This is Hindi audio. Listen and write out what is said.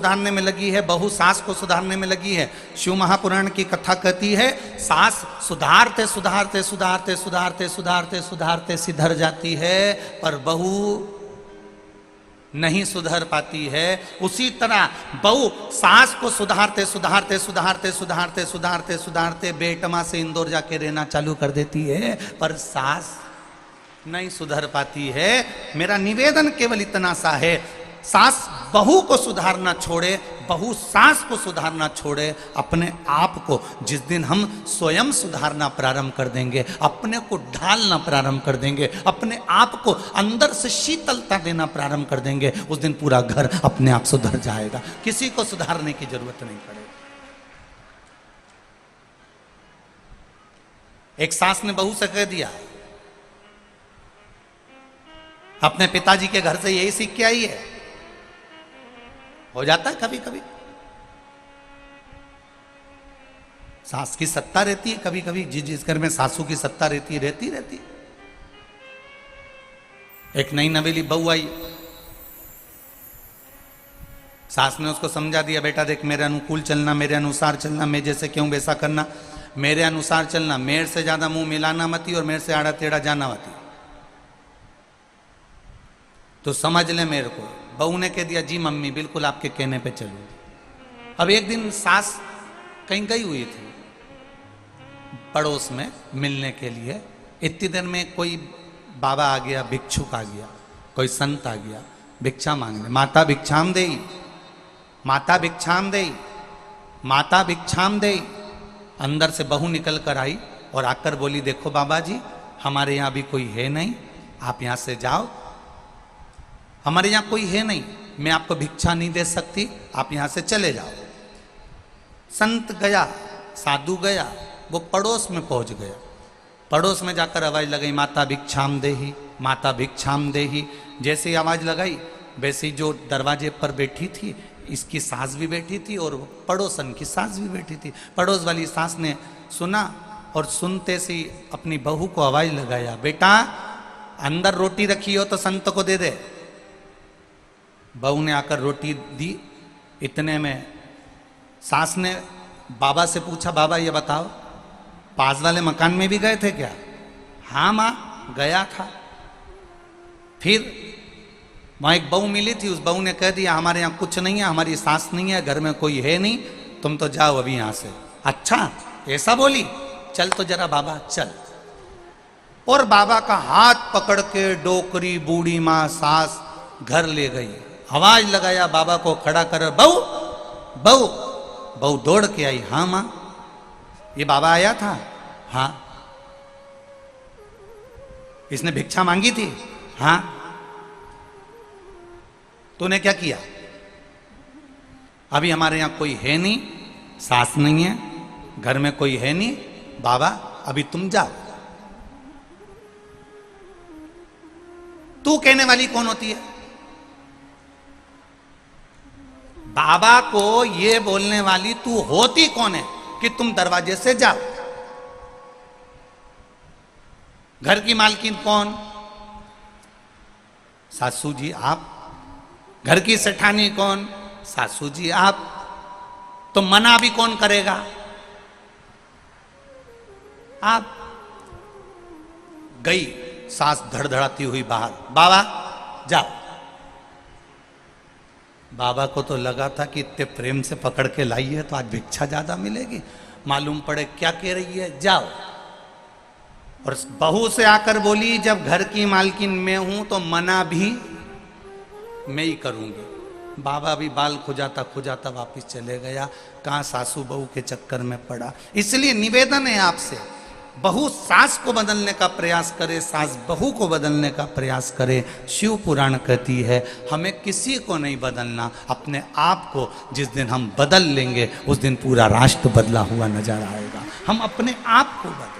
सुधारने में लगी है, बहू सास को सुधारने में लगी है। शिव महापुराण की कथा कहती है सास सुधारते सुधारते सुधारते सुधारते सुधारते सुधारते सिधर जाती है, पर बहू नहीं सुधर पाती है। उसी तरह बहू सास को सुधारते सुधारते सुधारते सुधारते सुधारते सुधारते बेटमा से इंदौर जाके रहना चालू कर देती है, पर सास नहीं सुधर पाती है। मेरा निवेदन केवल इतना सा है, सास बहू को सुधारना छोड़े, बहू सास को सुधारना छोड़े। अपने आप को जिस दिन हम स्वयं सुधारना प्रारंभ कर देंगे, अपने को ढालना प्रारंभ कर देंगे, अपने आप को अंदर से शीतलता देना प्रारंभ कर देंगे, उस दिन पूरा घर अपने आप सुधर जाएगा। किसी को सुधारने की जरूरत नहीं पड़ेगी। एक सास ने बहू से कह दिया, अपने पिताजी के घर से यही सीख के आई है। हो जाता है कभी कभी, सास की सत्ता रहती है कभी कभी, जिस घर में सासू की सत्ता रहती रहती। एक नई नवेली बहू आई, सास ने उसको समझा दिया, बेटा देख मेरे अनुकूल चलना, मेरे अनुसार चलना, मैं जैसे क्यों वैसा करना, मेरे अनुसार चलना, मेरे से ज्यादा मुंह मिलाना मती और मेरे से आड़ा टेढ़ा जाना मती, तो समझ ले मेरे को। बहू ने कह दिया, जी मम्मी बिल्कुल आपके कहने पे चलूंगी। अब एक दिन सास कहीं गई हुई थी पड़ोस में मिलने के लिए, इतनी देर में कोई बाबा आ गया, भिक्षुक आ गया, कोई संत आ गया भिक्षा मांगने। माता भिक्षाम देई, माता भिक्षाम देई, माता भिक्षाम देई। अंदर से बहू निकल कर आई और आकर बोली, देखो बाबा जी हमारे यहाँ भी कोई है नहीं, आप यहाँ से जाओ, हमारे यहाँ कोई है नहीं, मैं आपको भिक्षा नहीं दे सकती, आप यहाँ से चले जाओ। संत गया, साधु गया, वो पड़ोस में पहुंच गया। पड़ोस में जाकर आवाज लगाई, माता भिक्षाम देही, माता भिक्षाम देही। जैसे ही आवाज लगाई वैसे ही जो दरवाजे पर बैठी थी, इसकी सास भी बैठी थी और पड़ोसन की सास भी बैठी थी। पड़ोस वाली सास ने सुना और सुनते से अपनी बहू को आवाज लगाया, बेटा अंदर रोटी रखी हो तो संत को दे दे। बहू ने आकर रोटी दी। इतने में सास ने बाबा से पूछा, बाबा ये बताओ पास वाले मकान में भी गए थे क्या? हाँ माँ गया था। फिर वहां एक बहू मिली थी, उस बहू ने कह दिया हमारे यहाँ कुछ नहीं है, हमारी सास नहीं है, घर में कोई है नहीं, तुम तो जाओ अभी यहाँ से। अच्छा ऐसा बोली, चल तो जरा बाबा चल। और बाबा का हाथ पकड़ के डोकरी बूढ़ी माँ सास घर ले गई। आवाज लगाया बाबा को खड़ा कर, बहू बहू। बहू दौड़ के आई, हाँ माँ ये बाबा आया था? हाँ। इसने भिक्षा मांगी थी? हाँ। तूने क्या किया? अभी हमारे यहां कोई है नहीं, सास नहीं है, घर में कोई है नहीं, बाबा अभी तुम जाओ। तू कहने वाली कौन होती है? बाबा को ये बोलने वाली तू होती कौन है कि तुम दरवाजे से जाओ? घर की मालकिन कौन? सासू जी आप। घर की सेठानी कौन? सासू जी आप। तो मना भी कौन करेगा? आप। गई सास धड़धड़ाती हुई बाहर, बाबा जाओ। बाबा को तो लगा था कि इतने प्रेम से पकड़ के लाई है तो आज भिक्षा ज्यादा मिलेगी, मालूम पड़े क्या कह रही है, जाओ। और बहू से आकर बोली, जब घर की मालकिन मैं हूं तो मना भी मैं ही करूंगी। बाबा भी बाल खुजाता खुजाता वापिस चले गया, कहां सासू बहू के चक्कर में पड़ा। इसलिए निवेदन है आपसे, बहू सास को बदलने का प्रयास करे, सास बहू को बदलने का प्रयास करे। शिव पुराण कहती है हमें किसी को नहीं बदलना, अपने आप को जिस दिन हम बदल लेंगे उस दिन पूरा राष्ट्र बदला हुआ नजर आएगा। हम अपने आप को बदल